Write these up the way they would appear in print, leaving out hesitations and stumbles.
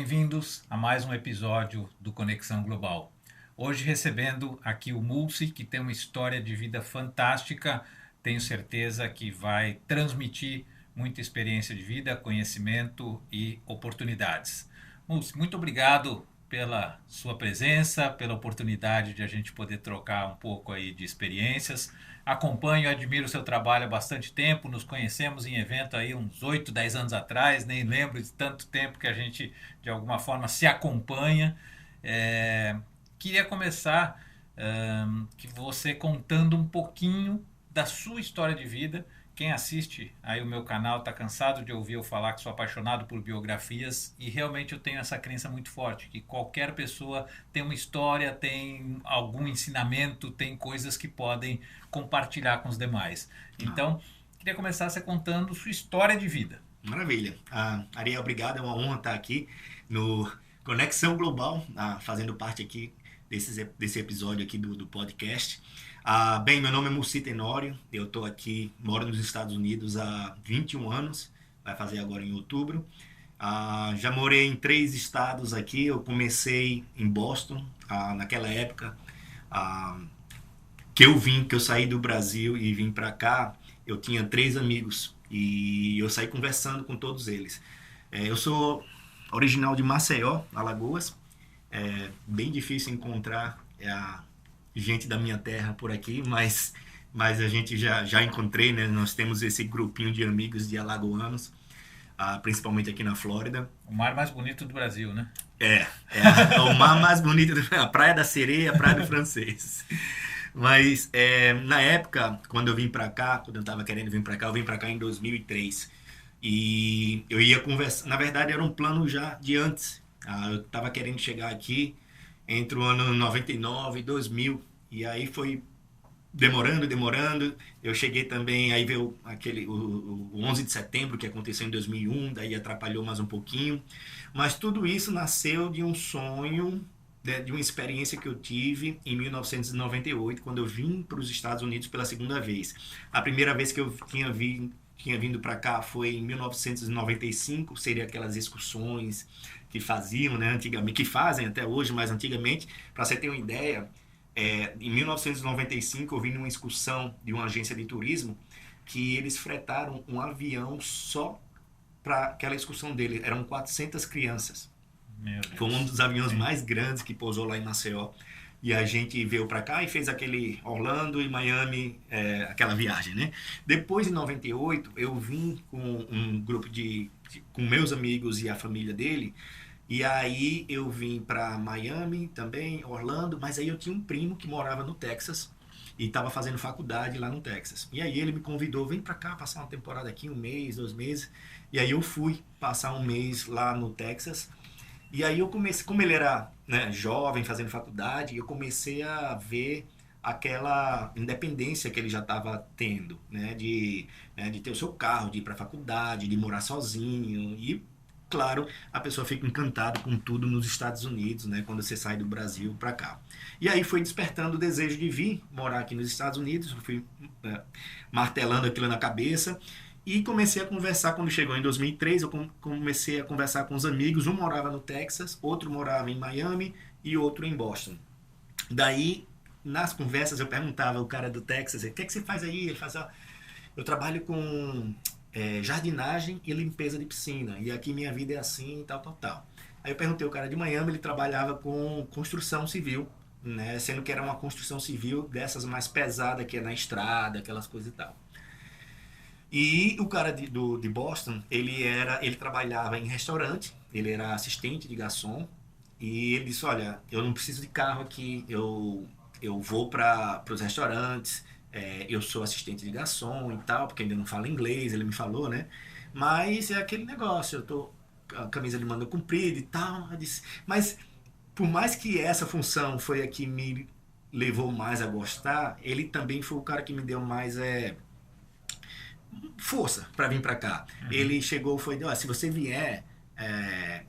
bem-vindos a mais um episódio do Conexão Global. Hoje recebendo aqui o Mulsi, que tem uma história de vida fantástica, tenho certeza que vai transmitir muita experiência de vida, conhecimento e oportunidades. Mulsi, muito obrigado pela sua presença, pela oportunidade de a gente poder trocar um pouco aí de experiências. Acompanho e admiro o seu trabalho há bastante tempo, nos conhecemos em evento aí uns 8, 10 anos atrás, nem lembro de tanto tempo que a gente de alguma forma se acompanha. Queria começar que você contando um pouquinho da sua história de vida. Quem assiste aí o meu canal está cansado de ouvir eu falar que sou apaixonado por biografias e realmente eu tenho essa crença muito forte, que qualquer pessoa tem uma história, tem algum ensinamento, tem coisas que podem compartilhar com os demais. Então, queria começar você contando sua história de vida. Maravilha. Ariel, obrigado. É uma honra estar aqui no Conexão Global, fazendo parte aqui desse episódio aqui do podcast. Bem, meu nome é Mulsi Tenório, eu estou aqui, moro nos Estados Unidos há 21 anos, vai fazer agora em outubro. Já morei em 3 estados aqui, eu comecei em Boston, naquela época que eu saí do Brasil e vim para cá, eu tinha 3 amigos e eu saí conversando com todos eles. Eu sou original de Maceió, Alagoas, é bem difícil encontrar gente da minha terra por aqui, mas a gente já encontrei, né? Nós temos esse grupinho de amigos de alagoanos, principalmente aqui na Flórida. O mar mais bonito do Brasil, né? É o mar mais bonito, a Praia da Sereia, a Praia do Francês. Mas na época, quando eu vim pra cá, quando eu tava querendo vir pra cá, eu vim pra cá em 2003. E eu ia conversar, na verdade era um plano já de antes. Eu tava querendo chegar aqui entre o ano 99 e 2000, e aí foi demorando. Eu cheguei também, aí veio o 11 de setembro, que aconteceu em 2001, daí atrapalhou mais um pouquinho. Mas tudo isso nasceu de um sonho, de uma experiência que eu tive em 1998, quando eu vim para os Estados Unidos pela segunda vez. A primeira vez que eu tinha vindo para cá foi em 1995, seria aquelas excursões que faziam, né, antigamente, que fazem até hoje, mas antigamente, para você ter uma ideia, em 1995 eu vim numa excursão de uma agência de turismo que eles fretaram um avião só para aquela excursão dele, eram 400 crianças. Foi um dos aviões mais grandes que pousou lá em Maceió. E a gente veio para cá e fez aquele Orlando e Miami, aquela viagem, né? Depois, em 98, eu vim com um grupo com meus amigos e a família dele. E aí eu vim para Miami também, Orlando, mas aí eu tinha um primo que morava no Texas e estava fazendo faculdade lá no Texas. E aí ele me convidou, vem para cá passar uma temporada aqui, 1 mês, 2 meses. E aí eu fui passar 1 mês lá no Texas. E aí eu comecei, como ele era, né, jovem, fazendo faculdade, eu comecei a ver aquela independência que ele já estava tendo, né, de ter o seu carro, de ir para a faculdade, de morar sozinho. E, claro, a pessoa fica encantada com tudo nos Estados Unidos, né, quando você sai do Brasil para cá. E aí foi despertando o desejo de vir morar aqui nos Estados Unidos, eu fui martelando aquilo na cabeça. E comecei a conversar, quando chegou em 2003, eu comecei a conversar com os amigos. Um morava no Texas, outro morava em Miami e outro em Boston. Daí, nas conversas, eu perguntava ao cara do Texas, o que é que você faz aí? Ele faz, eu trabalho com jardinagem e limpeza de piscina. E aqui minha vida é assim, tal. Aí eu perguntei ao cara de Miami, ele trabalhava com construção civil, né? Sendo que era uma construção civil dessas mais pesada, que é na estrada, aquelas coisas e tal. E o cara de Boston, ele trabalhava em restaurante, ele era assistente de garçom, e ele disse, olha, eu não preciso de carro aqui, eu vou para os restaurantes, eu sou assistente de garçom e tal, porque ainda não falo inglês, ele me falou, né? Mas é aquele negócio, eu tô com a camisa de manga comprida e tal, eu disse, mas por mais que essa função foi a que me levou mais a gostar, ele também foi o cara que me deu mais força para vir para cá. Ele chegou e foi, se você vier,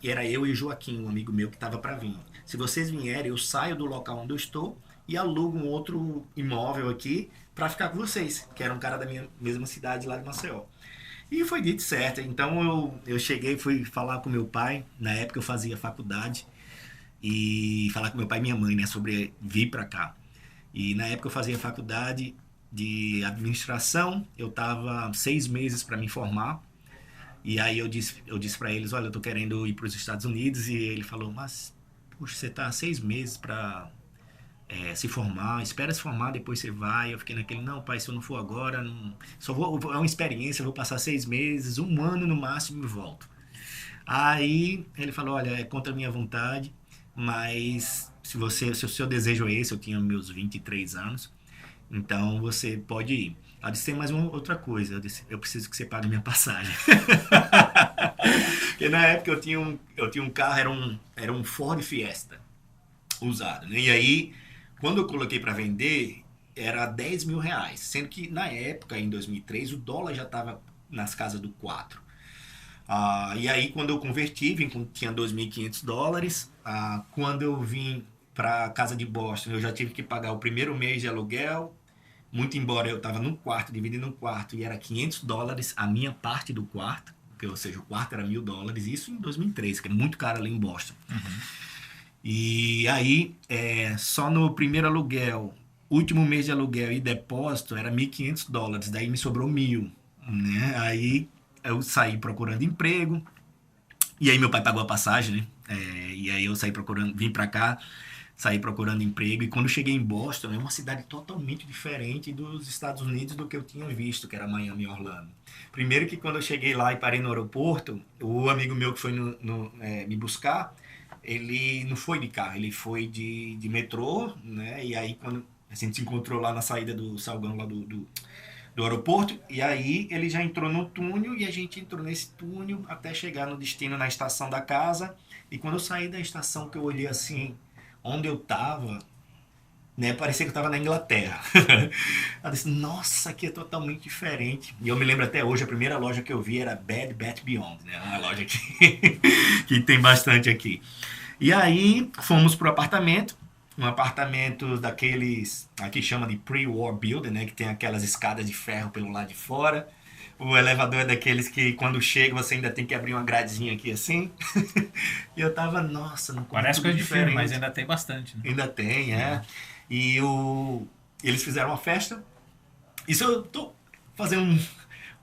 e era eu e o Joaquim, um amigo meu que estava para vir. Se vocês vierem, eu saio do local onde eu estou e alugo um outro imóvel aqui para ficar com vocês, que era um cara da minha mesma cidade lá de Maceió. E foi dito certo. Então eu cheguei, fui falar com meu pai, na época eu fazia faculdade, e falar com meu pai e minha mãe, né, sobre vir para cá. E na época eu fazia faculdade de administração, eu tava 6 meses para me formar. E aí eu disse para eles, olha, eu tô querendo ir para os Estados Unidos. E ele falou, mas, poxa, você tá 6 meses para se formar, espera se formar, depois você vai. Eu fiquei naquele, não, pai, se eu não for agora, não, só é uma experiência, eu vou passar 6 meses, um ano no máximo e volto. Aí ele falou, olha, é contra a minha vontade, mas se o seu desejo é esse, eu tinha meus 23 anos, então você pode ir. Eu disse, tem mais uma outra coisa, eu disse, eu preciso que você pague minha passagem. Porque na época eu tinha um carro, era um Ford Fiesta usado, né? E aí, quando eu coloquei para vender, era R$ 10.000, sendo que na época, em 2003, o dólar já estava nas casas do 4. E aí, quando eu converti, tinha US$ 2.500. Quando eu vim para casa de Boston, eu já tive que pagar o primeiro mês de aluguel, muito embora eu estava num quarto, dividindo um quarto, e era US$ 500 a minha parte do quarto, ou seja, o quarto era US$ 1.000, isso em 2003, que é muito caro ali em Boston. E aí, só no primeiro aluguel, último mês de aluguel e depósito era US$ 1.500, daí me sobrou 1.000, né? Aí eu saí procurando emprego, e aí meu pai pagou a passagem, né? E aí eu saí procurando, vim pra cá, saí procurando emprego, e quando eu cheguei em Boston, é uma cidade totalmente diferente dos Estados Unidos do que eu tinha visto, que era Miami e Orlando. Primeiro que quando eu cheguei lá e parei no aeroporto, o amigo meu que foi me buscar, ele não foi de carro, ele foi de metrô, né? E aí quando a gente se encontrou lá na saída do salgão lá do aeroporto, e aí ele já entrou no túnel e a gente entrou nesse túnel até chegar no destino na estação da casa. E quando eu saí da estação, que eu olhei assim, onde eu tava, né, parecia que eu tava na Inglaterra. Eu disse, nossa, aqui é totalmente diferente. E eu me lembro até hoje, a primeira loja que eu vi era Bed Bath Beyond, né, uma loja que tem bastante aqui. E aí fomos pro apartamento, um apartamento daqueles, aqui chama de pre-war building, né, que tem aquelas escadas de ferro pelo lado de fora. O elevador é daqueles que quando chega você ainda tem que abrir uma gradezinha aqui assim. E eu tava, nossa, não Parece coisa de filme, mas ainda tem bastante, né? Ainda tem, é. E eles fizeram uma festa. Isso eu tô fazendo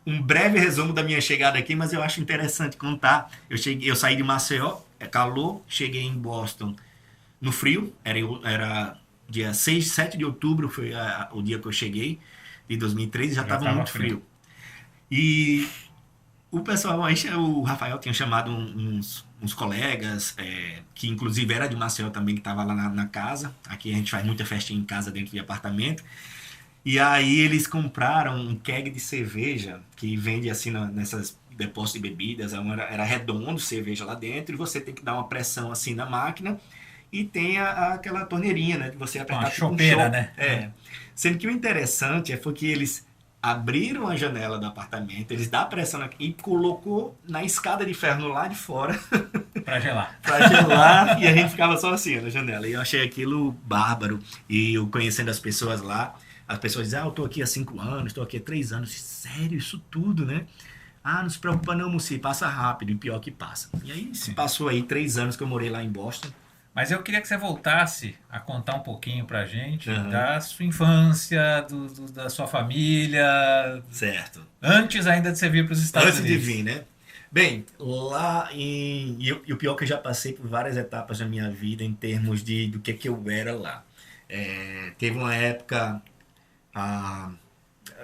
um breve resumo da minha chegada aqui, mas eu acho interessante contar. Eu saí de Maceió, é calor, cheguei em Boston no frio, era dia 6, 7 de outubro, foi o dia que eu cheguei, de 2013, já estava muito frio. E o pessoal, o Rafael tinha chamado uns colegas, que inclusive era de Maceió também, que estava lá na casa. Aqui a gente faz muita festinha em casa dentro de apartamento. E aí eles compraram um keg de cerveja, que vende assim nessas depósitos de bebidas. Era redondo, cerveja lá dentro, e você tem que dar uma pressão assim na máquina. E tem aquela torneirinha, né, de você apertar uma chopeira, né? Sendo que o interessante foi que eles abriram a janela do apartamento, eles dão pressão aqui e colocou na escada de ferro lá de fora para gelar. Pra gelar, e a gente ficava só assim na janela. E eu achei aquilo bárbaro. E eu conhecendo as pessoas lá, as pessoas dizem, eu tô aqui há 5 anos, tô aqui há 3 anos. Sério, isso tudo, né? Não se preocupa não, Mussi, passa rápido, e pior que passa. E aí se passou aí 3 anos que eu morei lá em Boston. Mas eu queria que você voltasse a contar um pouquinho pra gente da sua infância, da sua família. Certo. Antes ainda de você vir para os Estados Unidos. Antes de vir, né? Bem, lá e o pior é que eu já passei por várias etapas da minha vida em termos do que eu era lá. Teve uma época,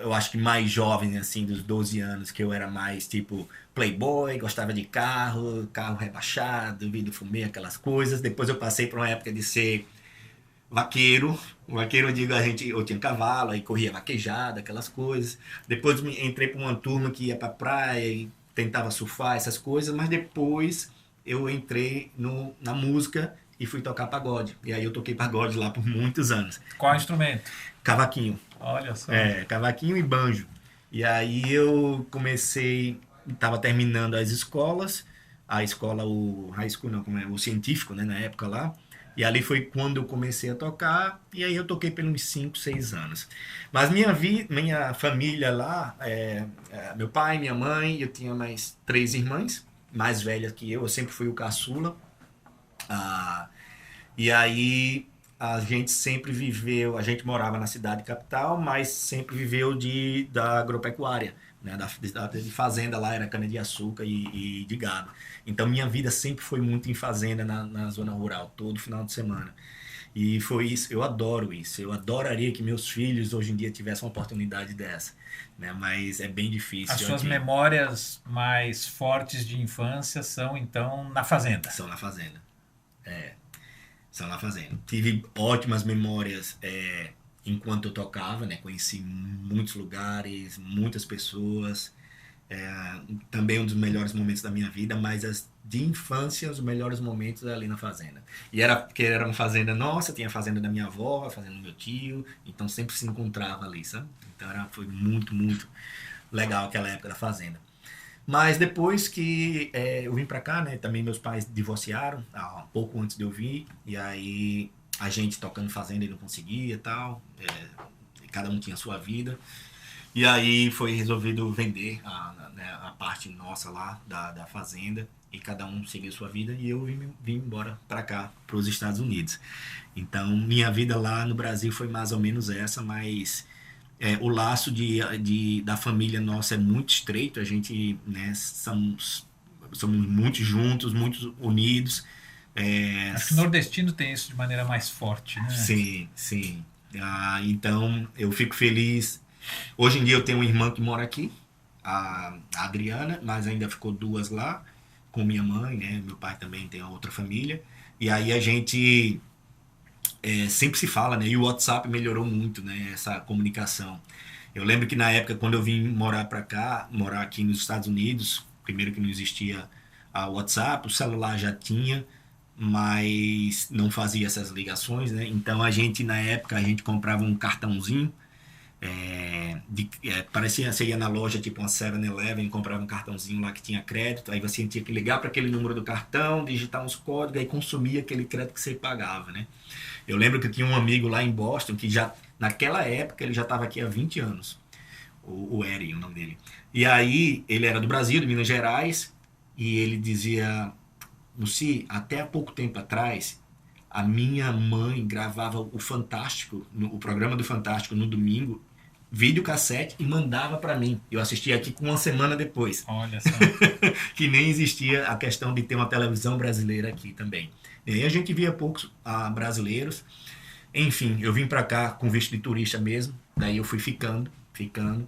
eu acho que mais jovem, assim, dos 12 anos, que eu era mais tipo playboy, gostava de carro rebaixado, vidro fumê, aquelas coisas. Depois eu passei por uma época de ser vaqueiro. Vaqueiro, eu digo, eu tinha cavalo, aí corria vaquejada, aquelas coisas. Depois entrei para uma turma que ia pra praia e tentava surfar, essas coisas. Mas depois eu entrei na música e fui tocar pagode. E aí eu toquei pagode lá por muitos anos. Qual instrumento? Cavaquinho. Olha só. Cavaquinho e banjo. E aí eu comecei, estava terminando as escolas, a escola, o high school, não, o científico, né, na época lá. E ali foi quando eu comecei a tocar, e aí eu toquei por uns 5, 6 anos. Mas minha família lá, meu pai, minha mãe, eu tinha mais 3 irmãs, mais velhas que eu sempre fui o caçula. Ah, e aí a gente sempre viveu, a gente morava na cidade capital, mas sempre viveu da agropecuária, né? De fazenda lá, era cana-de-açúcar e de gado. Então minha vida sempre foi muito em fazenda na zona rural, todo final de semana. E foi isso, eu adoro isso. Eu adoraria que meus filhos hoje em dia tivessem uma oportunidade dessa, né? Mas é bem As difícil suas aqui. memórias mais fortes de infância são então na fazenda. São na fazenda. É. São na fazenda. Tive ótimas memórias enquanto eu tocava, né? Conheci muitos lugares, muitas pessoas. Também um dos melhores momentos da minha vida, mas as de infância, os melhores momentos ali na fazenda. E era porque era uma fazenda nossa, tinha a fazenda da minha avó, a fazenda do meu tio, então sempre se encontrava ali, sabe? Então foi muito, muito legal aquela época da fazenda. Mas depois que eu vim pra cá, né? Também meus pais divorciaram, pouco antes de eu vir. E aí a gente tocando fazenda e não conseguia e tal. Cada um tinha a sua vida. E aí foi resolvido vender a parte nossa lá da fazenda. E cada um seguiu sua vida. E eu vim embora pra cá, pros Estados Unidos. Então minha vida lá no Brasil foi mais ou menos essa, mas o laço da família nossa é muito estreito. A gente, né, somos muito juntos, muito unidos. Acho que o nordestino tem isso de maneira mais forte, né? Sim, sim. Então eu fico feliz. Hoje em dia eu tenho uma irmã que mora aqui, a Adriana, mas ainda ficou 2 lá, com minha mãe, né? Meu pai também tem outra família. E aí a gente sempre se fala, né? E o WhatsApp melhorou muito, né? Essa comunicação. Eu lembro que na época, quando eu vim morar pra cá, morar aqui nos Estados Unidos, primeiro que não existia a WhatsApp, o celular já tinha, mas não fazia essas ligações, né? Então a gente, na época, a gente comprava um cartãozinho, parecia, você ia na loja, tipo uma 7-Eleven, comprava um cartãozinho lá que tinha crédito, aí você tinha que ligar para aquele número do cartão, digitar uns códigos, aí consumia aquele crédito que você pagava, né? Eu lembro que eu tinha um amigo lá em Boston que já, naquela época, ele já estava aqui há 20 anos. O Eri, o nome dele. E aí, ele era do Brasil, de Minas Gerais, e ele dizia, Luci, até há pouco tempo atrás, a minha mãe gravava o Fantástico, o programa do Fantástico no domingo, videocassete e mandava para mim. Eu assistia aqui com uma semana depois. Olha só. Que nem existia a questão de ter uma televisão brasileira aqui também. E aí a gente via poucos brasileiros. Enfim, eu vim para cá com visto de turista mesmo. Daí eu fui ficando,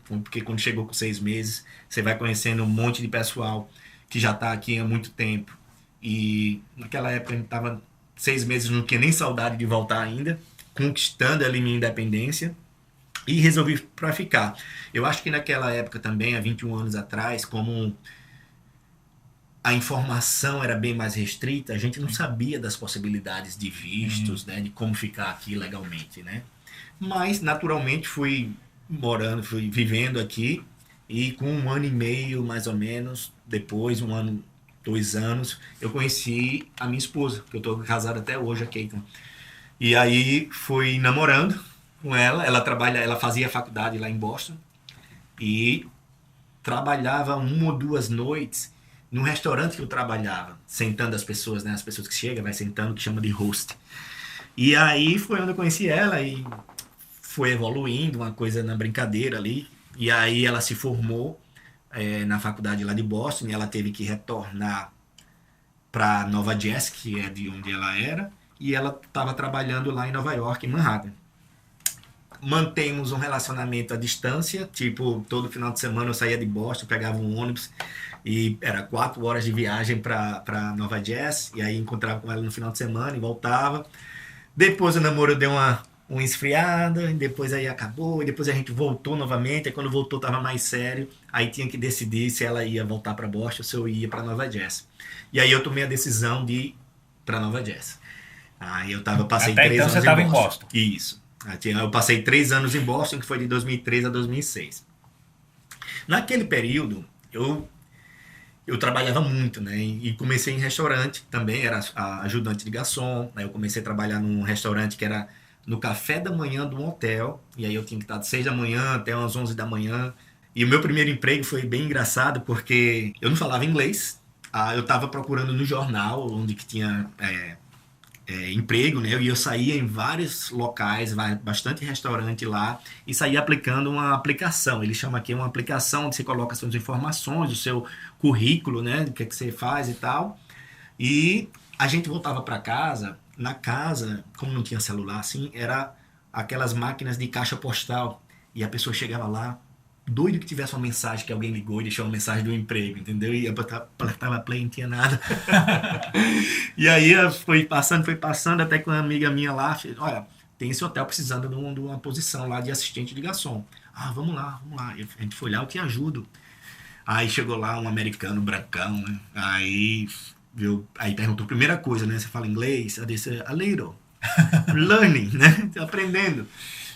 porque quando chegou com 6 meses, você vai conhecendo um monte de pessoal que já está aqui há muito tempo. E naquela época a gente estava 6 meses, não tinha nem saudade de voltar ainda, conquistando ali minha independência. E resolvi para ficar. Eu acho que naquela época também, há 21 anos atrás, como a informação era bem mais restrita, a gente não sabia das possibilidades de vistos, né, de como ficar aqui legalmente, né? Mas, naturalmente, fui vivendo aqui, e com 1 ano e meio, mais ou menos, depois, 1 ano, 2 anos, eu conheci a minha esposa, que eu estou casado até hoje, a Caitlin. E aí fui namorando com ela fazia faculdade lá em Boston e trabalhava 1 ou 2 noites num restaurante que eu trabalhava, sentando as pessoas, né, as pessoas que chegam, vai sentando, que chama de host. E aí foi onde eu conheci ela e foi evoluindo, uma coisa na brincadeira ali. E aí ela se formou na faculdade lá de Boston e ela teve que retornar para Nova Jersey, que é de onde ela era, e ela estava trabalhando lá em Nova York, em Manhattan. Mantemos um relacionamento à distância, tipo, todo final de semana eu saía de Boston, pegava um ônibus e era 4 horas de viagem para Nova Jersey, e aí encontrava com ela no final de semana e voltava. Depois o namoro deu uma esfriada, e depois aí acabou, e depois a gente voltou novamente, aí quando voltou tava mais sério, aí tinha que decidir se ela ia voltar para Boston ou se eu ia para Nova Jersey. E aí eu tomei a decisão de ir para Nova Jersey. Aí passei Até 3 então anos você estava em em Boston. Boston. Isso. Eu passei 3 anos em Boston, que foi de 2003 a 2006. Naquele período, eu trabalhava muito, né? E comecei em restaurante também, era ajudante de garçom. Aí eu comecei a trabalhar num restaurante que era no café da manhã de um hotel. E aí eu tinha que estar de 6 da manhã até umas 11 da manhã. E o meu primeiro emprego foi bem engraçado porque eu não falava inglês. Eu estava procurando no jornal onde que tinha emprego, né? E eu saía em vários locais, bastante restaurante lá, e saía aplicando uma aplicação. Ele chama aqui uma aplicação onde você coloca suas informações, o seu currículo, né? O que é que você faz e tal. E a gente voltava para casa. Na casa, como não tinha celular assim, era aquelas máquinas de caixa postal. E a pessoa chegava lá, doido que tivesse uma mensagem que alguém ligou e deixou uma mensagem do emprego, entendeu? E eu apertava play, não tinha nada. E aí foi passando, até que uma amiga minha lá fez, olha, tem esse hotel precisando de uma posição lá de assistente de garçom. Ah, vamos lá, vamos lá. A gente foi lá, eu te ajudo. Aí chegou lá um americano brancão, né? Aí perguntou, primeira coisa, né? Você fala inglês? Eu disse, a little. Learning, né? Aprendendo.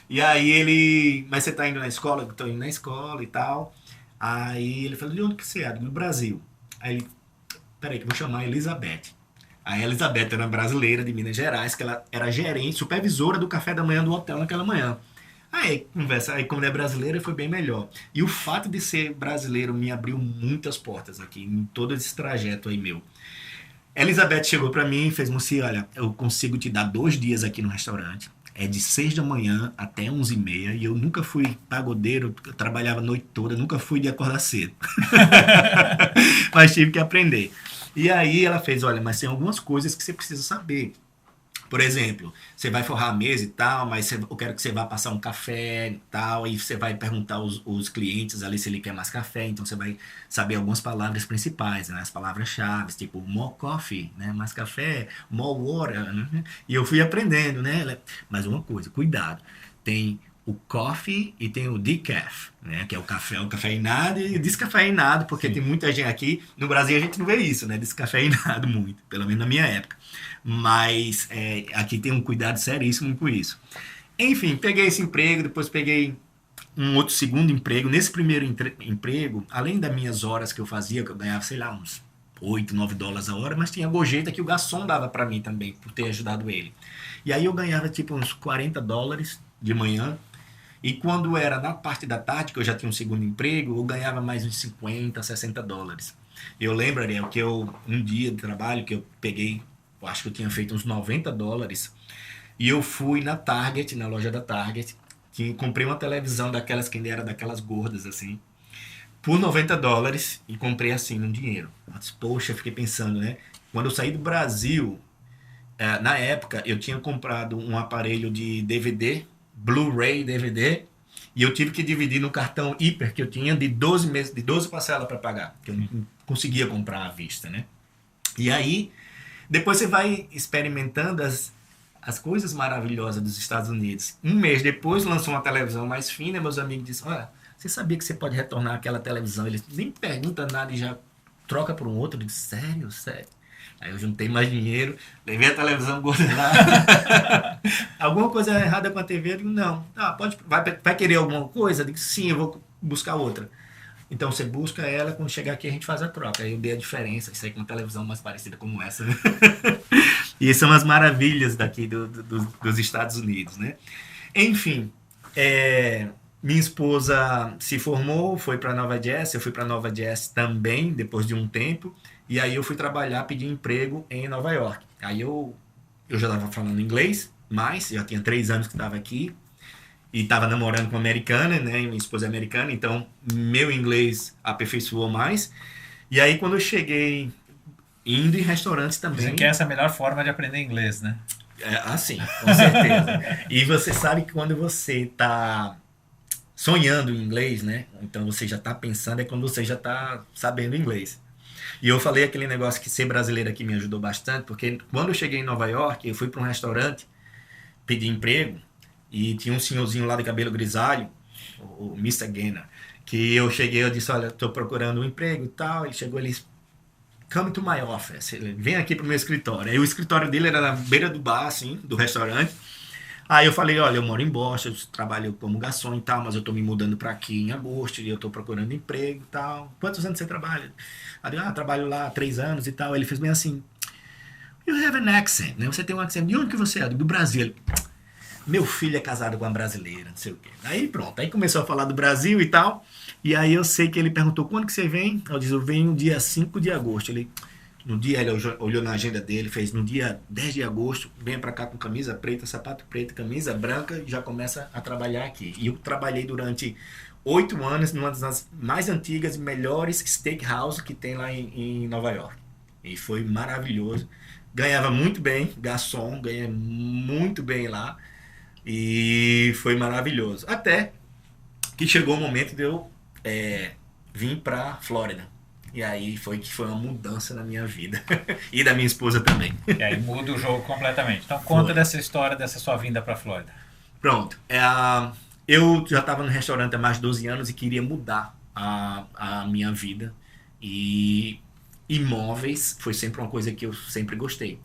E aí mas você tá indo na escola? Eu tô indo na escola e tal. Aí ele falou, de onde que você é? Do Brasil. Aí ele, peraí que eu vou chamar a Elizabeth. A Elizabeth era brasileira de Minas Gerais, que ela era gerente, supervisora do café da manhã do hotel naquela manhã. Aí, como é brasileira, foi bem melhor. E o fato de ser brasileiro me abriu muitas portas aqui, em todo esse trajeto aí meu. Elizabeth chegou pra mim e fez, Moci, olha, eu consigo te dar 2 dias aqui no restaurante. É de 6 da manhã até 11h30 e eu nunca fui pagodeiro, eu trabalhava a noite toda, nunca fui de acordar cedo. Mas tive que aprender. E aí ela fez, olha, mas tem algumas coisas que você precisa saber. Por exemplo, você vai forrar a mesa e tal, mas eu quero que você vá passar um café e tal, e você vai perguntar aos clientes ali se ele quer mais café, então você vai saber algumas palavras principais, né? As palavras-chave, tipo more coffee, né? Mais café, more water, né? E eu fui aprendendo, né? Mas uma coisa, cuidado, tem o coffee e tem o decaf, né? Que é o cafeinado e descafeinado, porque Sim. tem muita gente aqui, no Brasil a gente não vê isso, né? Descafeinado muito, pelo menos na minha época. Mas aqui tem um cuidado seríssimo com isso. Enfim, peguei esse emprego, depois peguei um outro segundo emprego. Nesse primeiro emprego, além das minhas horas que eu fazia, que eu ganhava, sei lá, uns 8, 9 dólares a hora, mas tinha gorjeta que o garçom dava para mim também, por ter ajudado ele. E aí eu ganhava tipo uns 40 dólares de manhã. E quando era na parte da tarde, que eu já tinha um segundo emprego, eu ganhava mais uns 50, 60 dólares. Eu lembro, Ariel, que um dia de trabalho que eu peguei, eu acho que eu tinha feito uns 90 dólares, e eu fui na Target, na loja da Target, que comprei uma televisão daquelas que ainda era daquelas gordas assim, por 90 dólares, e comprei assim, no dinheiro. Mas, poxa, fiquei pensando, né? Quando eu saí do Brasil, na época, eu tinha comprado um aparelho de DVD, Blu-ray DVD, e eu tive que dividir no cartão Hiper que eu tinha de 12 meses, de 12 parcelas para pagar, que eu não conseguia comprar à vista, né? E aí, depois você vai experimentando as coisas maravilhosas dos Estados Unidos. Um mês depois lançou uma televisão mais fina, meus amigos disseram, olha, você sabia que você pode retornar aquela televisão? Eles nem perguntam nada e já troca por um outro. Eu disse, sério, sério. Aí eu juntei mais dinheiro, levei a televisão gorda lá. Alguma coisa errada com a TV? Eu digo, não. Vai querer alguma coisa? Eu digo, sim, eu vou buscar outra. Então você busca ela, quando chegar aqui a gente faz a troca. Aí eu dei a diferença, isso aí com uma televisão mais parecida como essa. E são as maravilhas daqui dos Estados Unidos, né? Enfim, minha esposa se formou, foi para Nova Jersey, eu fui para Nova Jersey também, depois de um tempo. E aí eu fui trabalhar, pedir emprego em Nova York. Aí eu já estava falando inglês, mas já tinha 3 anos que estava aqui. E estava namorando com uma americana, né? Minha esposa é americana, então meu inglês aperfeiçoou mais. E aí quando eu cheguei, indo em restaurantes também... Dizem que essa é a melhor forma de aprender inglês, né? Sim, com certeza. E você sabe que quando você está sonhando em inglês, né? Então você já está pensando, é quando você já está sabendo inglês. E eu falei aquele negócio que ser brasileiro aqui me ajudou bastante, porque quando eu cheguei em Nova York, eu fui para um restaurante, pedi emprego, e tinha um senhorzinho lá de cabelo grisalho, o Mr. Gainer, que eu cheguei, eu disse, olha, estou procurando um emprego e tal, ele chegou, ele disse, come to my office, vem aqui pro meu escritório. Aí o escritório dele era na beira do bar, assim, do restaurante. Aí eu falei, olha, eu moro em Boston, eu trabalho como garçom e tal, mas eu tô me mudando pra aqui em agosto e eu tô procurando emprego e tal. Quantos anos você trabalha? Aí eu, trabalho lá há 3 anos e tal. Ele fez bem assim, you have an accent, né? Você tem um accent. De onde que você é? Do Brasil. Ele, meu filho é casado com uma brasileira, não sei o quê. Aí pronto, aí começou a falar do Brasil e tal. E aí eu sei que ele perguntou, quando que você vem? Eu disse, eu venho dia 5 de agosto. Ele, no dia, ele olhou na agenda dele, fez no dia 10 de agosto, venha pra cá com camisa preta, sapato preto, camisa branca e já começa a trabalhar aqui. E eu trabalhei durante 8 anos numa das mais antigas e melhores steakhouse que tem lá em Nova York. E foi maravilhoso. Ganhava muito bem, garçom, ganhei muito bem lá. E foi maravilhoso. Até que chegou o momento de eu vir pra Flórida. E aí foi que foi uma mudança na minha vida. E da minha esposa também. E aí muda o jogo completamente. Então conta dessa história, dessa sua vinda para a Flórida. Pronto. Eu já estava no restaurante há mais de 12 anos e queria mudar a minha vida. E imóveis foi sempre uma coisa que eu sempre gostei.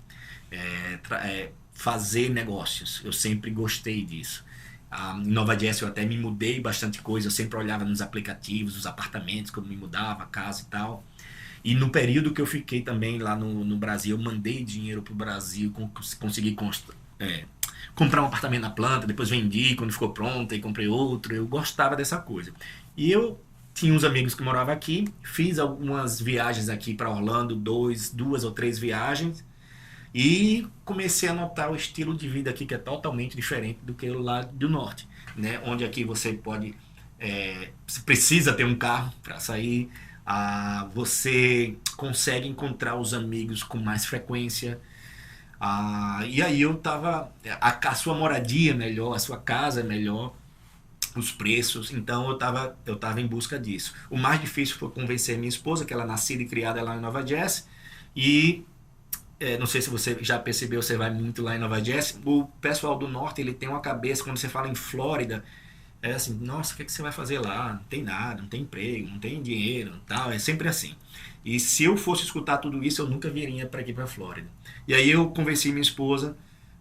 Fazer negócios. Eu sempre gostei disso. Em Nova Jersey eu até me mudei bastante coisa, eu sempre olhava nos aplicativos, os apartamentos, quando me mudava, casa e tal. E no período que eu fiquei também lá no Brasil, eu mandei dinheiro pro Brasil, consegui comprar um apartamento na planta, depois vendi quando ficou pronto e comprei outro, eu gostava dessa coisa. E eu tinha uns amigos que moravam aqui, fiz algumas viagens aqui para Orlando, 2 ou 3 viagens, e comecei a notar o estilo de vida aqui que é totalmente diferente do que o lá do norte, né? Onde aqui você pode, você precisa ter um carro para sair, você consegue encontrar os amigos com mais frequência, e aí eu tava, a sua moradia é melhor, a sua casa é melhor, os preços, então eu tava em busca disso. O mais difícil foi convencer minha esposa, que ela é nascida e criada lá em Nova Jersey, e não sei se você já percebeu, você vai muito lá em Nova Jersey, o pessoal do norte ele tem uma cabeça, quando você fala em Flórida, é assim, nossa, o que você vai fazer lá? Não tem nada, não tem emprego, não tem dinheiro, tal, é sempre assim. E se eu fosse escutar tudo isso, eu nunca viria para aqui para Flórida. E aí eu convenci minha esposa,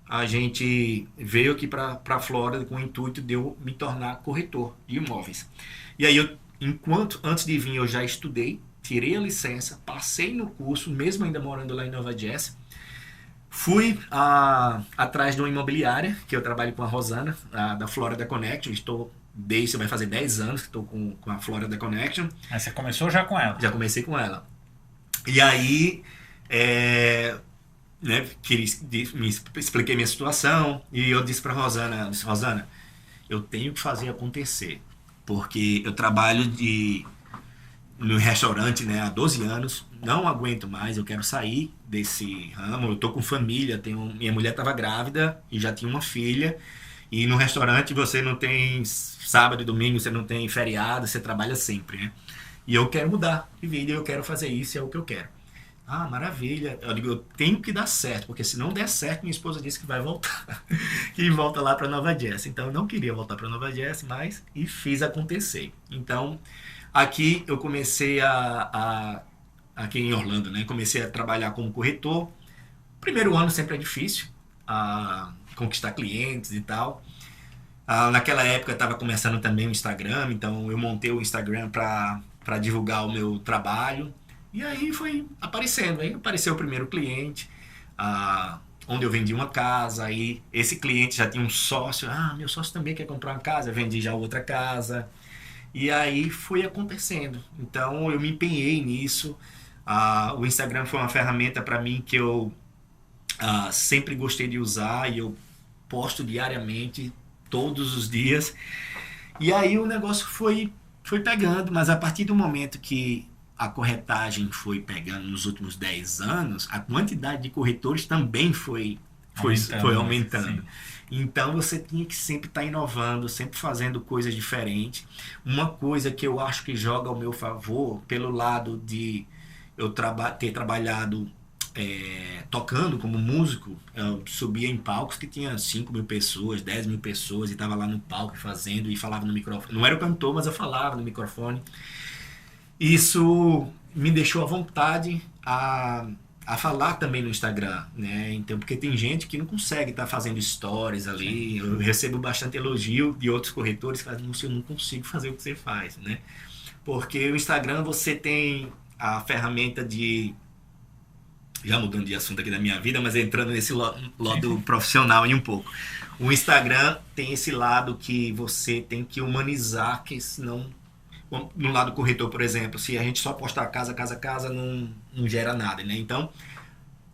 a gente veio aqui para Flórida com o intuito de eu me tornar corretor de imóveis. E aí antes de vir eu já estudei, tirei a licença, passei no curso, mesmo ainda morando lá em Nova Jersey. Fui atrás de uma imobiliária, que eu trabalho com a Rosana, da Florida Connection. Vai fazer 10 anos que estou com a Florida Connection. Aí você começou já com ela? Já comecei com ela. E aí, expliquei minha situação e eu disse para Rosana, Rosana, eu tenho que fazer acontecer, porque eu trabalho no restaurante, né, há 12 anos, não aguento mais, eu quero sair desse ramo, eu tô com família, minha mulher estava grávida e já tinha uma filha, e no restaurante você não tem sábado e domingo, você não tem feriado, você trabalha sempre, né? E eu quero mudar de vida, eu quero fazer isso, é o que eu quero. Maravilha. Eu digo, eu tenho que dar certo, porque se não der certo, minha esposa disse que vai voltar, que volta lá para Nova Jersey. Então eu não queria voltar para Nova Jersey, mas fiz acontecer. Então aqui eu comecei aqui em Orlando, né? Comecei a trabalhar como corretor. Primeiro ano sempre é difícil, conquistar clientes e tal. Naquela época estava começando também o Instagram, então eu montei o Instagram para divulgar o meu trabalho. E aí foi aparecendo, aí apareceu o primeiro cliente, onde eu vendi uma casa, aí esse cliente já tinha um sócio, meu sócio também quer comprar uma casa, eu vendi já outra casa. E aí foi acontecendo. Então eu me empenhei nisso. O Instagram foi uma ferramenta para mim que eu sempre gostei de usar e eu posto diariamente, todos os dias. E aí o negócio foi pegando, mas a partir do momento que a corretagem foi pegando nos últimos 10 anos, a quantidade de corretores também foi aumentando. Sim. Então você tinha que sempre estar inovando, sempre fazendo coisas diferentes. Uma coisa que eu acho que joga ao meu favor, pelo lado de eu ter trabalhado tocando como músico, eu subia em palcos que tinha 5.000 pessoas, 10.000 pessoas, e estava lá no palco fazendo e falava no microfone. Não era o cantor, mas eu falava no microfone. Isso me deixou à vontade a falar também no Instagram, né? Então, porque tem gente que não consegue estar fazendo stories ali. Eu recebo bastante elogio de outros corretores que falam, eu não consigo fazer o que você faz, né? Porque o Instagram você tem a ferramenta de, já mudando de assunto aqui da minha vida, mas entrando nesse lado profissional em um pouco. O Instagram tem esse lado que você tem que humanizar, que senão, no lado corretor, por exemplo, se a gente só postar casa, casa, casa, não gera nada, né? Então,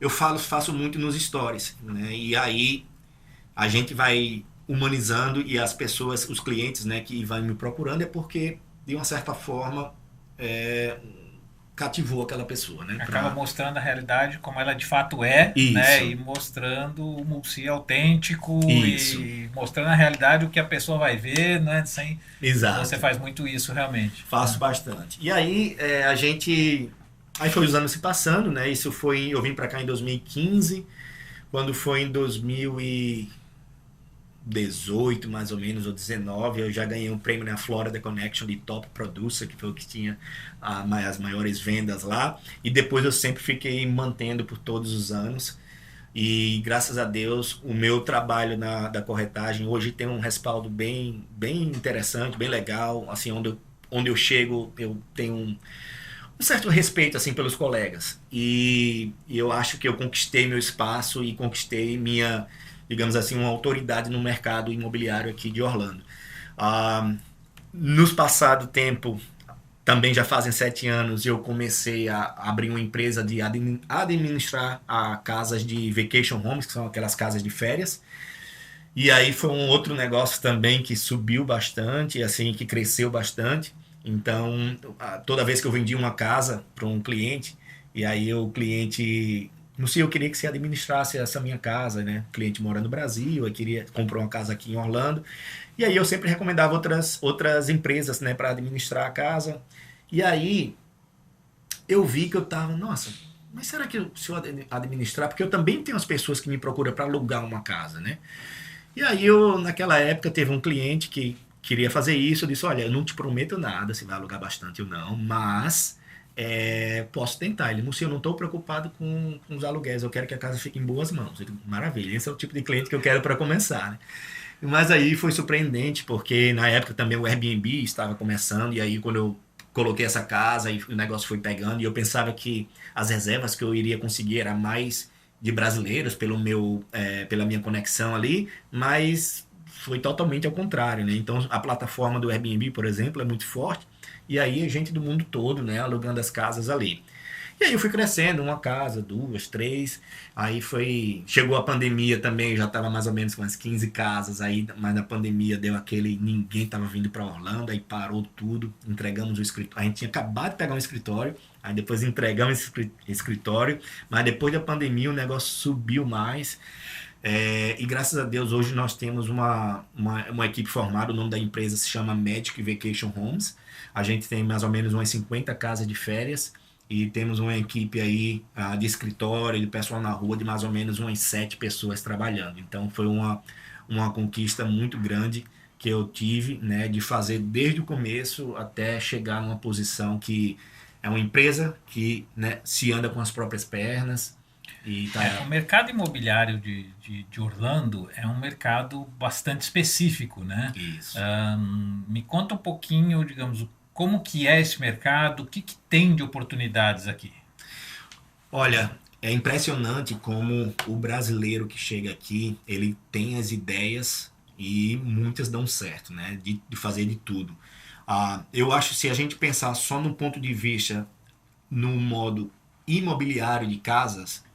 eu faço muito nos stories, né? E aí a gente vai humanizando e as pessoas, os clientes, né, que vão me procurando é porque, de uma certa forma, cativou aquela pessoa, né? Acaba mostrando a realidade como ela de fato é, né? Isso. E mostrando o Mulsi autêntico Isso. e mostrando a realidade o que a pessoa vai ver, né? Sem... Exato. Você faz muito isso realmente. Faço bastante. E aí a gente... Aí foi os anos se passando, né? Isso foi... Eu vim pra cá em 2015. Quando foi em 2018, mais ou menos, ou 19, eu já ganhei um prêmio na Florida Connection de Top Producer, que foi o que tinha as maiores vendas lá. E depois eu sempre fiquei mantendo por todos os anos. E graças a Deus, o meu trabalho da corretagem hoje tem um respaldo bem, bem interessante, bem legal. Assim, onde eu chego, eu tenho um certo respeito assim pelos colegas. E eu acho que eu conquistei meu espaço e conquistei minha, digamos assim, uma autoridade no mercado imobiliário aqui de Orlando. Nos passado tempo, também já fazem 7 anos, eu comecei a abrir uma empresa de administrar casas de vacation homes, que são aquelas casas de férias. E aí foi um outro negócio também que subiu bastante, assim, que cresceu bastante. Então, toda vez que eu vendia uma casa para um cliente, e aí o cliente, não sei, eu queria que você administrasse essa minha casa, né? O cliente mora no Brasil, eu queria comprar uma casa aqui em Orlando. E aí eu sempre recomendava outras empresas, né, para administrar a casa. E aí eu vi que eu tava, nossa, mas será que se eu administrar, porque eu também tenho as pessoas que me procuram para alugar uma casa, né? E aí naquela época, teve um cliente que queria fazer isso. Eu disse, olha, eu não te prometo nada, se vai alugar bastante ou não, mas posso tentar. Ele, Múcio, eu não estou preocupado com os aluguéis, eu quero que a casa fique em boas mãos. Eu digo, maravilha, esse é o tipo de cliente que eu quero para começar, né? Mas aí foi surpreendente, porque na época também o Airbnb estava começando, e aí quando eu coloquei essa casa e o negócio foi pegando, e eu pensava que as reservas que eu iria conseguir era mais de brasileiros pela minha conexão ali, mas foi totalmente ao contrário, né? Então a plataforma do Airbnb, por exemplo, é muito forte, e aí gente do mundo todo, né, alugando as casas ali. E aí eu fui crescendo, uma casa, duas, três. Aí chegou a pandemia também, já estava mais ou menos com umas 15 casas aí, mas na pandemia deu ninguém estava vindo para Orlando, aí parou tudo, entregamos o escritório. A gente tinha acabado de pegar um escritório, aí depois entregamos esse escritório, mas depois da pandemia o negócio subiu mais. E graças a Deus hoje nós temos uma equipe formada, o nome da empresa se chama Magic Vacation Homes. A gente tem mais ou menos umas 50 casas de férias, e temos uma equipe aí de escritório, de pessoal na rua, de mais ou menos umas 7 pessoas trabalhando. Então foi uma conquista muito grande que eu tive, né, de fazer desde o começo até chegar numa posição que é uma empresa que, né, se anda com as próprias pernas. O mercado imobiliário de Orlando é um mercado bastante específico, né? Isso. Me conta um pouquinho, digamos, como que é esse mercado, o que tem de oportunidades aqui? Olha, é impressionante como o brasileiro que chega aqui, ele tem as ideias e muitas dão certo, né? De fazer de tudo. Eu acho que se a gente pensar só no ponto de vista, no modo imobiliário de casas,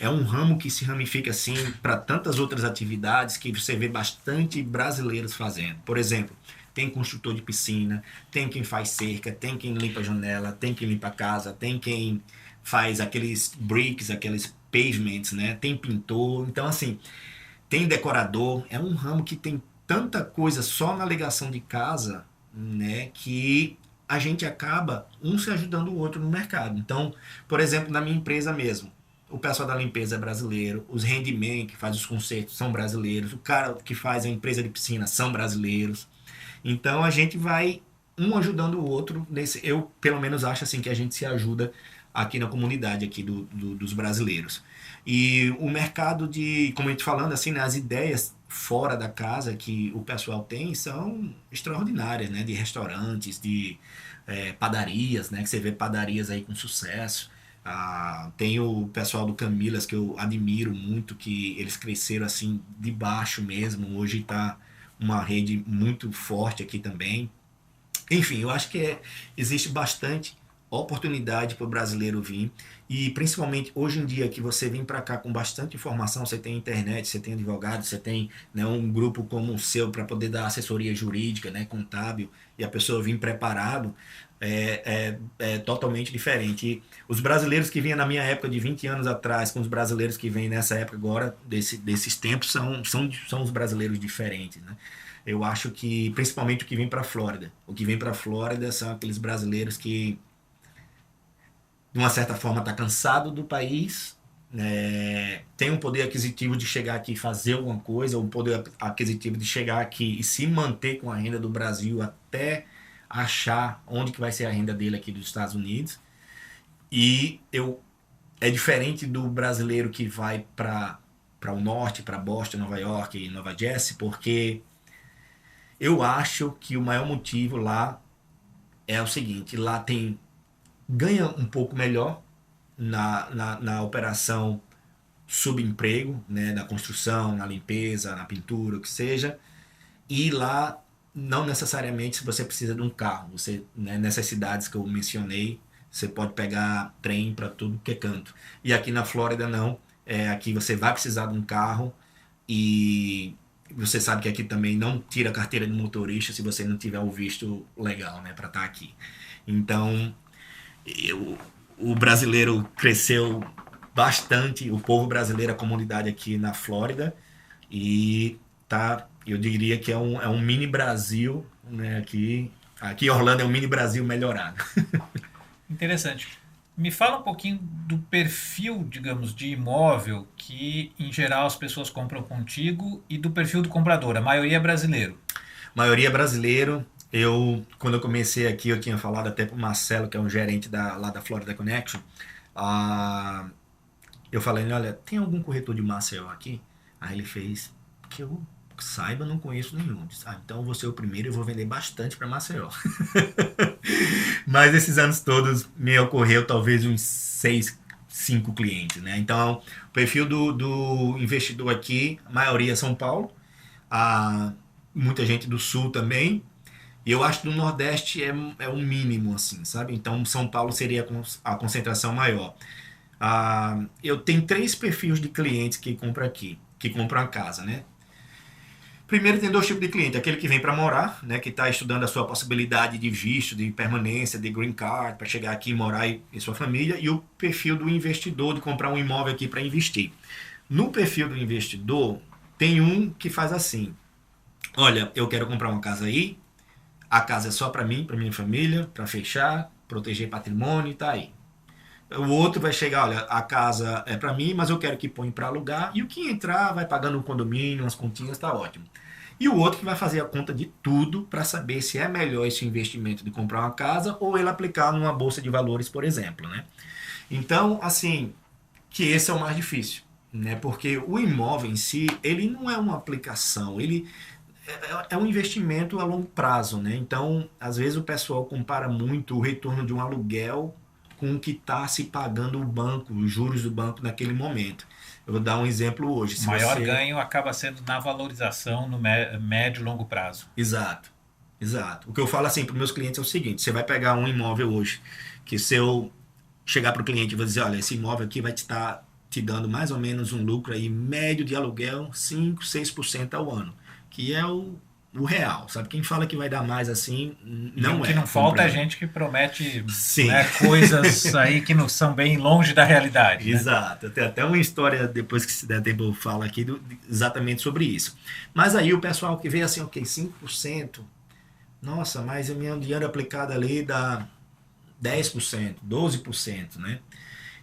é um ramo que se ramifica assim para tantas outras atividades que você vê bastante brasileiros fazendo. Por exemplo, tem construtor de piscina, tem quem faz cerca, tem quem limpa a janela, tem quem limpa a casa, tem quem faz aqueles bricks, aqueles pavements, né? Tem pintor. Então, assim, tem decorador. É um ramo que tem tanta coisa só na ligação de casa, né? Que a gente acaba um se ajudando o outro no mercado. Então, por exemplo, na minha empresa mesmo, o pessoal da limpeza é brasileiro, os handyman que faz os concertos são brasileiros, o cara que faz a empresa de piscina são brasileiros. Então a gente vai um ajudando o outro. Eu pelo menos acho assim que a gente se ajuda aqui na comunidade aqui dos brasileiros. E o mercado de, como a gente falando assim, né, as ideias fora da casa que o pessoal tem são extraordinárias, né? De restaurantes, de padarias, né? Que você vê padarias aí com sucesso. Tem o pessoal do Camilas que eu admiro muito, que eles cresceram assim de baixo mesmo. Hoje está uma rede muito forte aqui também. Enfim, eu acho que existe bastante oportunidade para o brasileiro vir, e principalmente hoje em dia que você vem para cá com bastante informação, você tem internet, você tem advogado, você tem, né, um grupo como o seu para poder dar assessoria jurídica, né, contábil, e a pessoa vir preparado, é totalmente diferente. E os brasileiros que vinham na minha época de 20 anos atrás, com os brasileiros que vêm nessa época agora, desses tempos, são os brasileiros diferentes, né? Eu acho que, principalmente o que vem para a Flórida. O que vem para a Flórida são aqueles brasileiros que, de uma certa forma, está cansado do país, tem um poder aquisitivo de chegar aqui e fazer alguma coisa, um poder aquisitivo de chegar aqui e se manter com a renda do Brasil até achar onde que vai ser a renda dele aqui dos Estados Unidos. E é diferente do brasileiro que vai para o norte, para Boston, Nova York e Nova Jersey, porque eu acho que o maior motivo lá é o seguinte: lá ganha um pouco melhor na operação subemprego, né, na construção, na limpeza, na pintura, o que seja, e lá não necessariamente você precisa de um carro. Você, né, nessas cidades que eu mencionei, você pode pegar trem para tudo que é canto. E aqui na Flórida não, aqui você vai precisar de um carro, e você sabe que aqui também não tira a carteira de motorista se você não tiver o visto legal, né, para estar aqui. Então, o brasileiro cresceu bastante, o povo brasileiro, a comunidade aqui na Flórida, e eu diria que é um mini Brasil, né, aqui Orlando é um mini Brasil melhorado. Interessante. Me fala um pouquinho do perfil, digamos, de imóvel que, em geral, as pessoas compram contigo, e do perfil do comprador. A maioria é brasileiro. Maioria brasileiro. Quando eu comecei aqui, eu tinha falado até para o Marcelo, que é um gerente lá da Florida Connection. Eu falei, olha, tem algum corretor de Maceió aqui? Aí ele fez, que eu saiba, não conheço nenhum. Disse, então eu vou ser o primeiro e vou vender bastante para Maceió. Mas esses anos todos me ocorreu talvez uns 6, 5 clientes, né? Então, o perfil do investidor aqui, a maioria é São Paulo, muita gente do Sul também, e eu acho que do Nordeste é o mínimo, assim, sabe? Então, São Paulo seria a concentração maior. Eu tenho 3 perfis de clientes que compram aqui, que compram a casa, né? Primeiro, tem 2 tipos de cliente: aquele que vem para morar, né, que está estudando a sua possibilidade de visto, de permanência, de green card, para chegar aqui e morar e sua família. E o perfil do investidor, de comprar um imóvel aqui para investir. No perfil do investidor, tem um que faz assim: olha, eu quero comprar uma casa aí, a casa é só para mim, para minha família, para fechar, proteger patrimônio, e tá aí. O outro vai chegar, olha, a casa é para mim, mas eu quero que põe para alugar, e o que entrar vai pagando um condomínio, umas continhas, tá ótimo. E o outro que vai fazer a conta de tudo para saber se é melhor esse investimento de comprar uma casa ou ele aplicar numa bolsa de valores, por exemplo, né? Então, assim, que esse é o mais difícil, né? Porque o imóvel em si, ele não é uma aplicação, ele é um investimento a longo prazo, né? Então, às vezes o pessoal compara muito o retorno de um aluguel com o que está se pagando o banco, os juros do banco naquele momento. Eu vou dar um exemplo hoje. O maior ganho acaba sendo na valorização no médio e longo prazo. Exato. O que eu falo assim para os meus clientes é o seguinte: você vai pegar um imóvel hoje, que se eu chegar para o cliente e vou dizer, olha, esse imóvel aqui vai estar te dando mais ou menos um lucro aí médio de aluguel 5, 6% ao ano, que é o real, sabe? Quem fala que vai dar mais assim, não o que não falta é gente que promete, né, coisas aí que não são bem longe da realidade. Exato. Né? Tem até uma história, depois que se der tempo eu falo aqui, exatamente sobre isso. Mas aí o pessoal que vê assim, ok, 5%, nossa, mas o meu dinheiro aplicado ali dá 10%, 12%, né?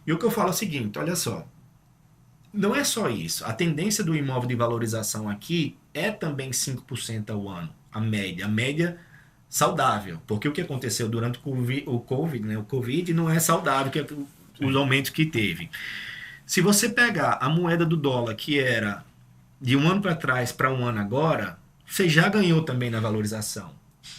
E o que eu falo é o seguinte, olha só, não é só isso. A tendência do imóvel de valorização aqui é também 5% ao ano, a média. A média saudável. Porque o que aconteceu durante o Covid, né? O Covid não é saudável, né? O Covid não é saudável, que é os aumentos que teve. Se você pegar a moeda do dólar, que era de um ano para trás para um ano agora, você já ganhou também na valorização,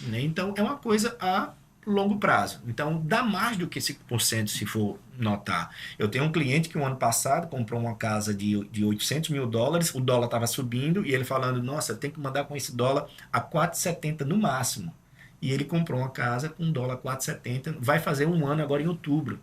né? Então, é uma coisa a longo prazo. Então, dá mais do que 5% se for notar. Eu tenho um cliente que o ano passado comprou uma casa de US$ 800 mil, o dólar estava subindo e ele falando, nossa, tem que mandar com esse dólar a 4,70 no máximo. E ele comprou uma casa com dólar 4,70, vai fazer um ano agora em outubro.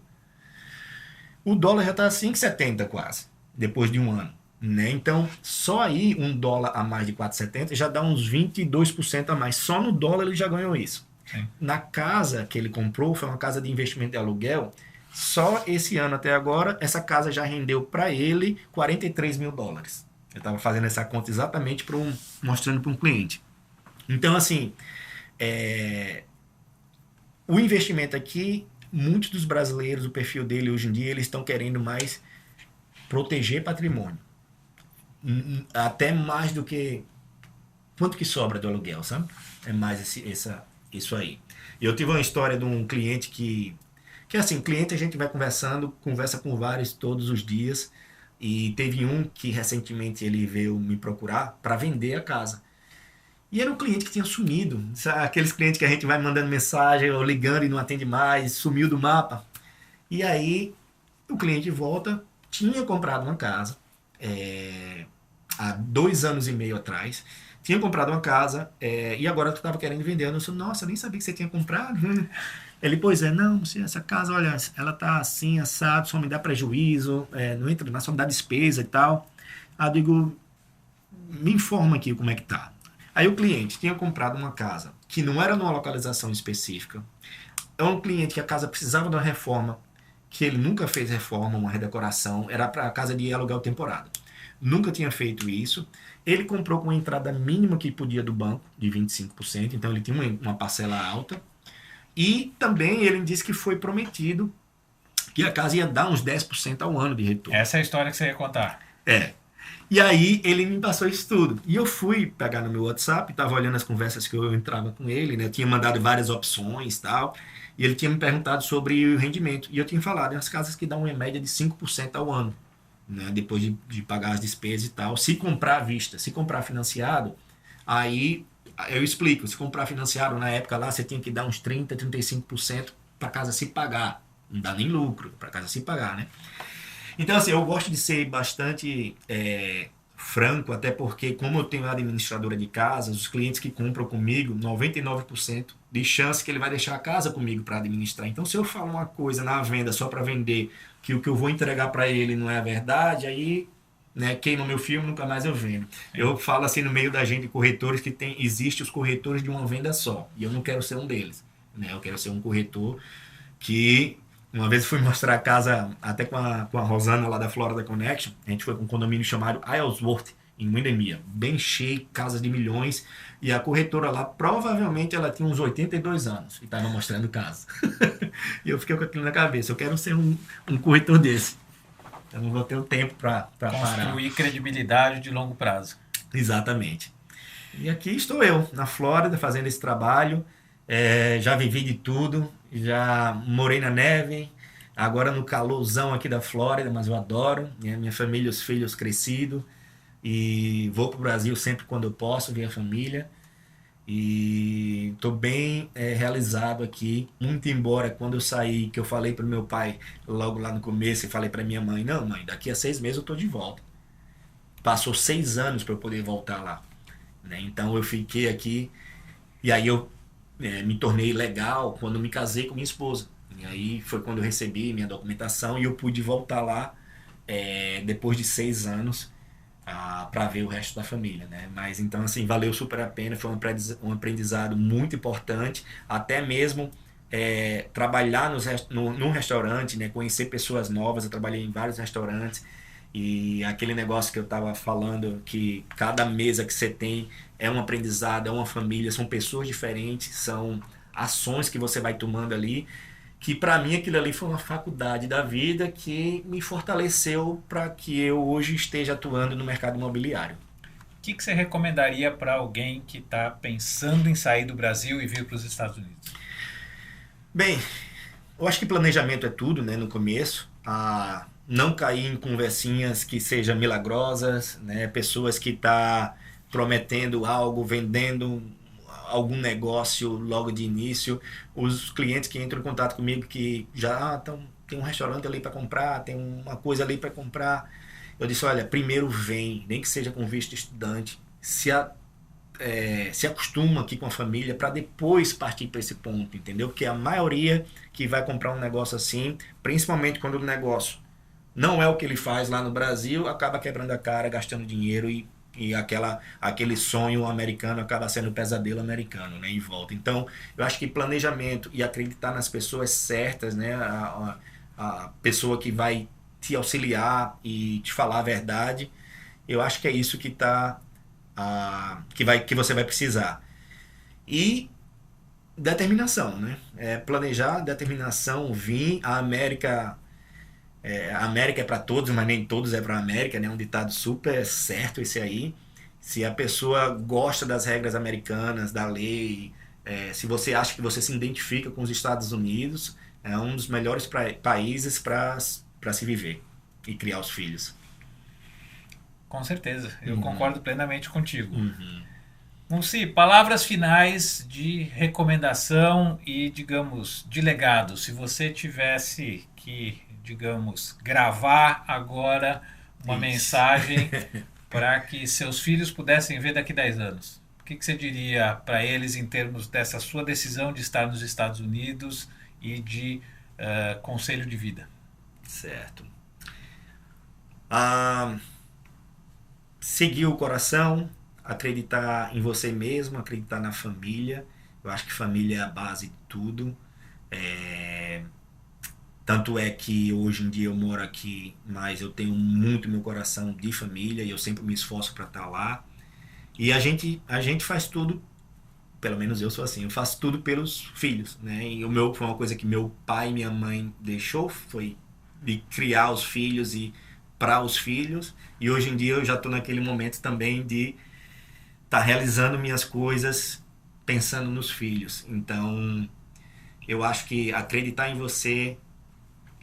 O dólar já está a 5,70 quase, depois de um ano. Né? Então, só aí um dólar a mais de 4,70 já dá uns 22% a mais. Só no dólar ele já ganhou isso. Sim. Na casa que ele comprou, foi uma casa de investimento de aluguel, só esse ano até agora, essa casa já rendeu para ele US$ 43 mil. Eu estava fazendo essa conta exatamente mostrando para um cliente. Então, assim, o investimento aqui, muitos dos brasileiros, o perfil dele hoje em dia, eles estão querendo mais proteger patrimônio. Até mais do que quanto que sobra do aluguel, sabe? É mais isso aí. Eu tive uma história de um cliente que assim, cliente a gente vai conversa com vários todos os dias, e teve um que recentemente ele veio me procurar para vender a casa. E era um cliente que tinha sumido, sabe? Aqueles clientes que a gente vai mandando mensagem ou ligando e não atende mais, sumiu do mapa. E aí o cliente volta, tinha comprado uma casa há 2 anos e meio atrás, tinha comprado uma casa e agora tu estava querendo vender. Eu disse, nossa, eu nem sabia que você tinha comprado. Ele, pois é, não, essa casa, olha, ela tá assim, assado, só me dá prejuízo, não entra, só me dá despesa e tal. Aí eu digo, me informa aqui como é que tá. Aí o cliente tinha comprado uma casa que não era numa localização específica. É um cliente que a casa precisava de uma reforma, que ele nunca fez reforma, uma redecoração, era para a casa de aluguel temporário. Nunca tinha feito isso. Ele comprou com a entrada mínima que podia do banco, de 25%, então ele tinha uma parcela alta. E também ele disse que foi prometido que a casa ia dar uns 10% ao ano de retorno. Essa é a história que você ia contar. E aí ele me passou isso tudo. E eu fui pegar no meu WhatsApp, estava olhando as conversas que eu entrava com ele, né? Eu tinha mandado várias opções e tal. E ele tinha me perguntado sobre o rendimento. E eu tinha falado, as casas que dão uma média de 5% ao ano, né? Depois de pagar as despesas e tal. Se comprar à vista, se comprar financiado, aí eu explico. Se comprar financiado, na época lá, você tinha que dar uns 30%, 35% para a casa se pagar. Não dá nem lucro para a casa se pagar, né? Então, assim, eu gosto de ser bastante franco, até porque, como eu tenho administradora de casas, os clientes que compram comigo, 99% de chance que ele vai deixar a casa comigo para administrar. Então, se eu falo uma coisa na venda só para vender, que o que eu vou entregar para ele não é a verdade, aí, né, queima meu filme, nunca mais eu vendo. Eu falo assim no meio da gente, corretores, que existe os corretores de uma venda só, e eu não quero ser um deles, né? Eu quero ser um corretor que... Uma vez eu fui mostrar a casa até com a Rosana lá da Florida Connection. A gente foi com um condomínio chamado Isleworth, em Windermere. Bem cheio, casas de milhões. E a corretora lá, provavelmente ela tinha uns 82 anos e estava mostrando casa. E eu fiquei com aquilo na cabeça. Eu quero ser um corretor desse. Eu não vou ter o tempo para parar. Construir credibilidade de longo prazo. Exatamente. E aqui estou eu, na Flórida, fazendo esse trabalho. Já vivi de tudo, já morei na neve, agora no calorzão aqui da Flórida, mas eu adoro, né? Minha família, os filhos crescidos, e vou para o Brasil sempre quando eu posso ver a família, e estou bem realizado aqui, muito embora quando eu saí, que eu falei para o meu pai logo lá no começo, e falei para minha mãe, não mãe, daqui a 6 meses eu estou de volta. Passou 6 anos para eu poder voltar lá, né? Então eu fiquei aqui, e aí eu me tornei legal quando me casei com minha esposa. E aí foi quando eu recebi minha documentação e eu pude voltar lá depois de 6 anos para ver o resto da família, né? Mas então assim, valeu super a pena, foi um aprendizado muito importante, até mesmo trabalhar num restaurante, né? Conhecer pessoas novas. Eu trabalhei em vários restaurantes, e aquele negócio que eu estava falando, que cada mesa que você tem é um aprendizado, é uma família, são pessoas diferentes, são ações que você vai tomando ali, que para mim aquilo ali foi uma faculdade da vida que me fortaleceu para que eu hoje esteja atuando no mercado imobiliário. que você recomendaria para alguém que está pensando em sair do Brasil e vir para os Estados Unidos? Bem, eu acho que planejamento é tudo, né, no começo. Não cair em conversinhas que sejam milagrosas, né, pessoas que tá prometendo algo, vendendo algum negócio logo de início. Os clientes que entram em contato comigo que já tem um restaurante ali para comprar, tem uma coisa ali para comprar. Eu disse, olha, primeiro vem, nem que seja com visto de estudante, se acostuma aqui com a família para depois partir para esse ponto, entendeu? Porque a maioria que vai comprar um negócio assim, principalmente quando o negócio não é o que ele faz lá no Brasil, acaba quebrando a cara, gastando dinheiro e aquele sonho americano acaba sendo um pesadelo americano, né? E volta. Então, eu acho que planejamento e acreditar nas pessoas certas, né? A pessoa que vai te auxiliar e te falar a verdade, eu acho que é isso que você vai precisar. E determinação, né? Planejar, determinação, vir. A América é para todos, mas nem todos é para a América, né? Um ditado super certo esse aí. Se a pessoa gosta das regras americanas, da lei, se você acha que você se identifica com os Estados Unidos, é um dos melhores países para se viver e criar os filhos. Com certeza, eu concordo plenamente contigo. Uhum. Munsi, palavras finais de recomendação e, digamos, de legado. Se você tivesse que, digamos, gravar agora uma mensagem para que seus filhos pudessem ver daqui a 10 anos, o que você diria para eles em termos dessa sua decisão de estar nos Estados Unidos e de conselho de vida? Certo. Seguir o coração, acreditar em você mesmo, acreditar na família. Eu acho que família é a base de tudo. Tanto é que hoje em dia eu moro aqui, mas eu tenho muito meu coração de família e eu sempre me esforço para estar lá. E a gente faz tudo, pelo menos eu sou assim, eu faço tudo pelos filhos, né? E foi uma coisa que meu pai e minha mãe deixou, foi de criar os filhos e para os filhos. E hoje em dia eu já estou naquele momento também de estar realizando minhas coisas pensando nos filhos. Então, eu acho que acreditar em você,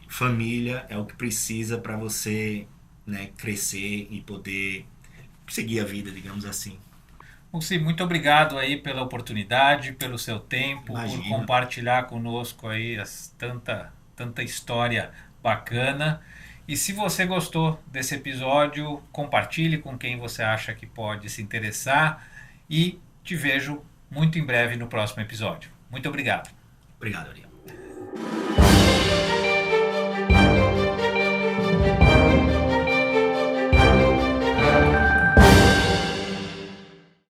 família, é o que precisa para você, né, crescer e poder seguir a vida, digamos assim. Munsi, muito obrigado aí pela oportunidade, pelo seu tempo, Imagina. por compartilhar conosco aí tanta história bacana. E se você gostou desse episódio, compartilhe com quem você acha que pode se interessar e te vejo muito em breve no próximo episódio. Muito obrigado. Obrigado, Ariel.